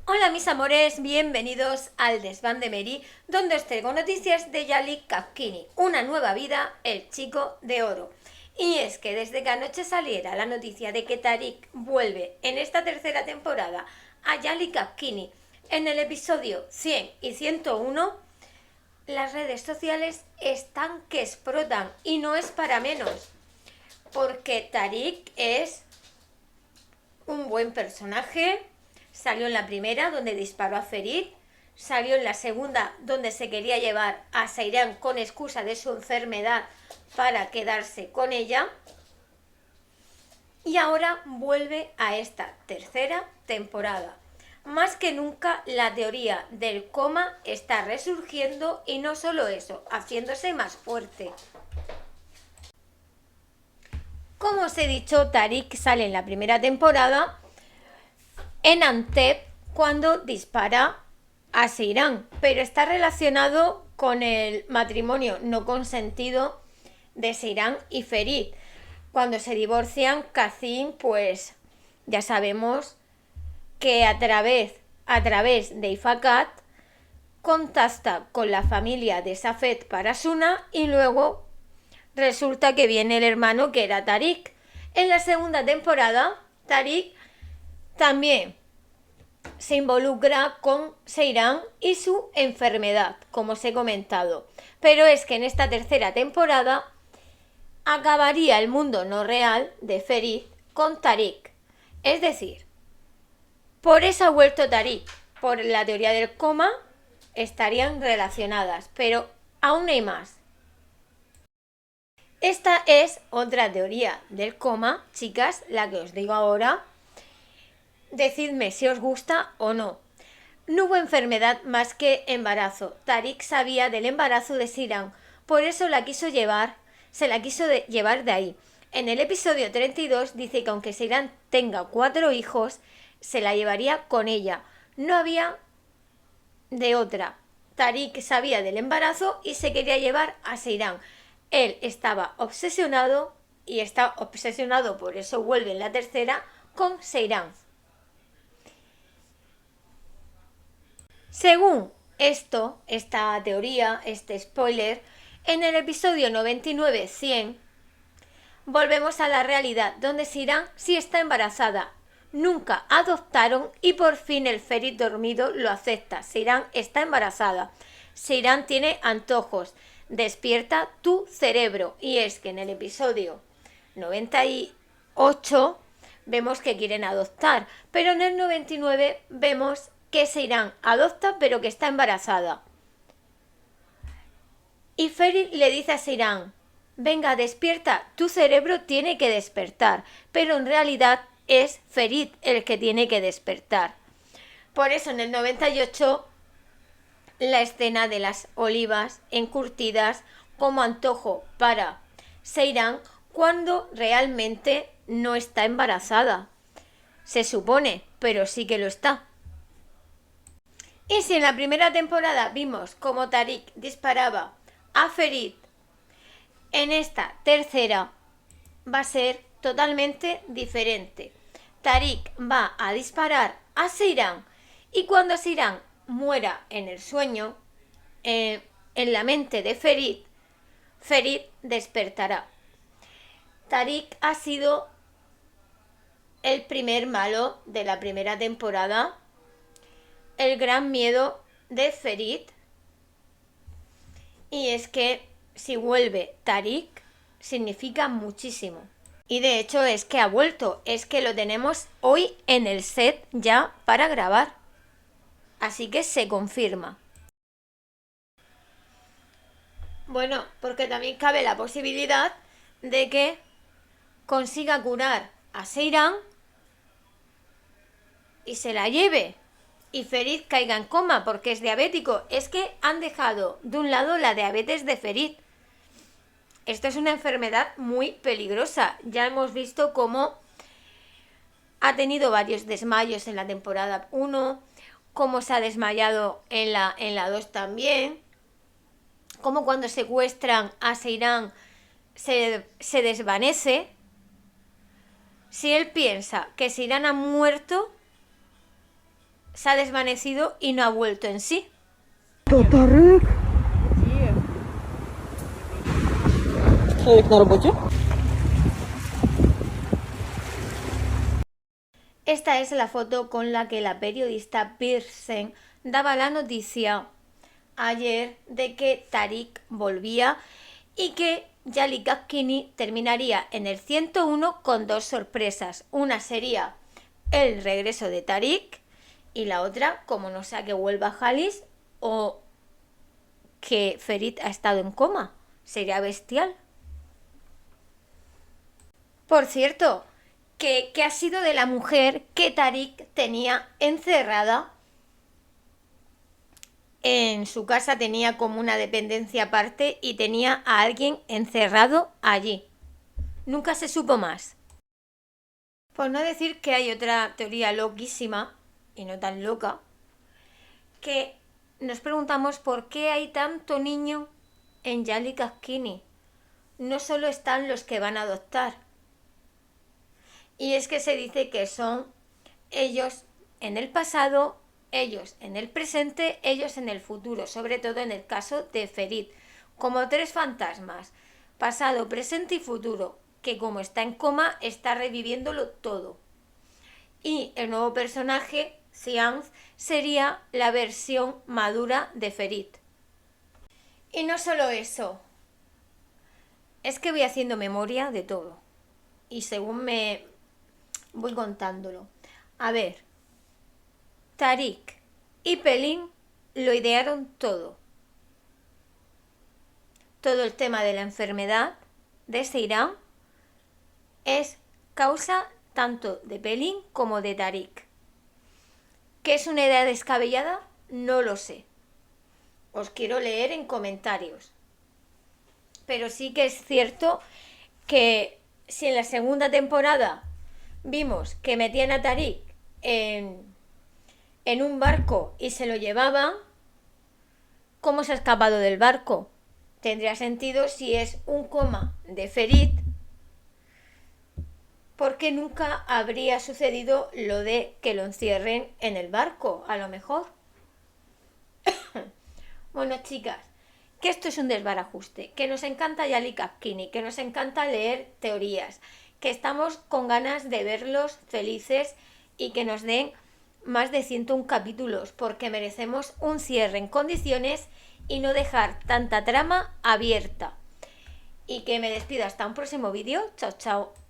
Hola mis amores, bienvenidos al Desván de Mary, donde os traigo noticias de Yali Kapkini, una nueva vida, el chico de oro. Y es que desde que anoche saliera la noticia de que Tariq vuelve en esta tercera temporada a Yali Kapkini en el episodio 100 y 101, las redes sociales están que explotan y no es para menos, porque Tariq es un buen personaje. Salió en la primera donde disparó a Ferit, salió en la segunda donde se quería llevar a Seyran con excusa de su enfermedad para quedarse con ella, y ahora vuelve a esta tercera temporada. Más que nunca la teoría del coma está resurgiendo, y no solo eso, haciéndose más fuerte. Como os he dicho, Tariq sale en la primera temporada en Antep cuando dispara a Seyran, pero está relacionado con el matrimonio no consentido de Seyran y Ferit. Cuando se divorcian, Kazim, pues ya sabemos que a través de Ifakat contacta con la familia de Safed Parasuna, y luego resulta que viene el hermano, que era Tariq. En la segunda temporada, Tariq también se involucra con Seyran y su enfermedad, como os he comentado. Pero es que en esta tercera temporada acabaría el mundo no real de Ferit con Tariq. Es decir, por eso ha vuelto Tariq. Por la teoría del coma estarían relacionadas, pero aún hay más. Esta es otra teoría del coma, chicas, la que os digo ahora. Decidme si os gusta o no. No hubo enfermedad más que embarazo. Tariq sabía del embarazo de Seyran, por eso se la quiso llevar de ahí. En el episodio 32 dice que aunque Seyran tenga 4 hijos, se la llevaría con ella. No había de otra. Tariq sabía del embarazo y se quería llevar a Seyran. Él estaba obsesionado, y está obsesionado, por eso vuelve en la tercera, con Seyran. Según esta teoría, este spoiler, en el episodio 99-100 volvemos a la realidad, donde Seyran sí está embarazada. Nunca adoptaron y por fin el Ferit dormido lo acepta. Seyran está embarazada. Seyran tiene antojos. Despierta tu cerebro. Y es que en el episodio 98 vemos que quieren adoptar, pero en el 99 vemos que Seyran adopta pero que está embarazada. Y Ferit le dice a Seyran: venga, despierta, tu cerebro tiene que despertar, pero en realidad es Ferit el que tiene que despertar. Por eso en el 98 la escena de las olivas encurtidas como antojo para Seyran, cuando realmente no está embarazada. Se supone, pero sí que lo está. Y si en la primera temporada vimos cómo Tariq disparaba a Ferit, en esta tercera va a ser totalmente diferente. Tariq va a disparar a Seyran, y cuando Seyran muera en el sueño, en la mente de Ferit, Ferit despertará. Tariq ha sido el primer malo de la primera temporada, el gran miedo de Ferit, y es que si vuelve Tariq significa muchísimo. Y de hecho es que ha vuelto, es que lo tenemos hoy en el set ya para grabar. Así que se confirma. Bueno, porque también cabe la posibilidad de que consiga curar a Seyran y se la lleve, y Ferit caiga en coma porque es diabético. Es que han dejado de un lado la diabetes de Ferit. Esto es una enfermedad muy peligrosa. Ya hemos visto cómo ha tenido varios desmayos en la temporada 1, cómo se ha desmayado en la 2 también, cómo cuando secuestran a Seyran se desvanece. Si él piensa que Seyran ha muerto, se ha desvanecido y no ha vuelto en sí. Tarik. na robocie? Esta es la foto con la que la periodista Pearson daba la noticia ayer de que Tarik volvía y que Yali Kapkini terminaría en el 101 con dos sorpresas. Una sería el regreso de Tarik y la otra, como no sea que vuelva Halis o que Ferit ha estado en coma. Sería bestial. Por cierto, ¿qué ha sido de la mujer que Tarik tenía encerrada? En su casa tenía como una dependencia aparte y tenía a alguien encerrado allí. Nunca se supo más. Por no decir que hay otra teoría loquísima, y no tan loca, que nos preguntamos por qué hay tanto niño en Yali Kapkini. No solo están los que van a adoptar. Y es que se dice que son ellos en el pasado, ellos en el presente, ellos en el futuro, sobre todo en el caso de Ferit, como tres fantasmas, pasado, presente y futuro, que como está en coma está reviviéndolo todo. Y el nuevo personaje, Seance, sería la versión madura de Ferit. Y no solo eso, es que voy haciendo memoria de todo. Y según me voy contándolo. A ver, Tarik y Pelin lo idearon todo. Todo el tema de la enfermedad de Seiran es causa tanto de Pelin como de Tarik. ¿Qué es una idea descabellada? No lo sé. Os quiero leer en comentarios. Pero sí que es cierto que si en la segunda temporada vimos que metían a Tarik en un barco y se lo llevaban, ¿cómo se ha escapado del barco? Tendría sentido si es un coma de Ferit, porque nunca habría sucedido lo de que lo encierren en el barco, a lo mejor. Bueno, chicas, que esto es un desbarajuste, que nos encanta Yali Kapkini, que nos encanta leer teorías, que estamos con ganas de verlos felices y que nos den más de 101 capítulos, porque merecemos un cierre en condiciones y no dejar tanta trama abierta. Y que me despido hasta un próximo vídeo. Chao, chao.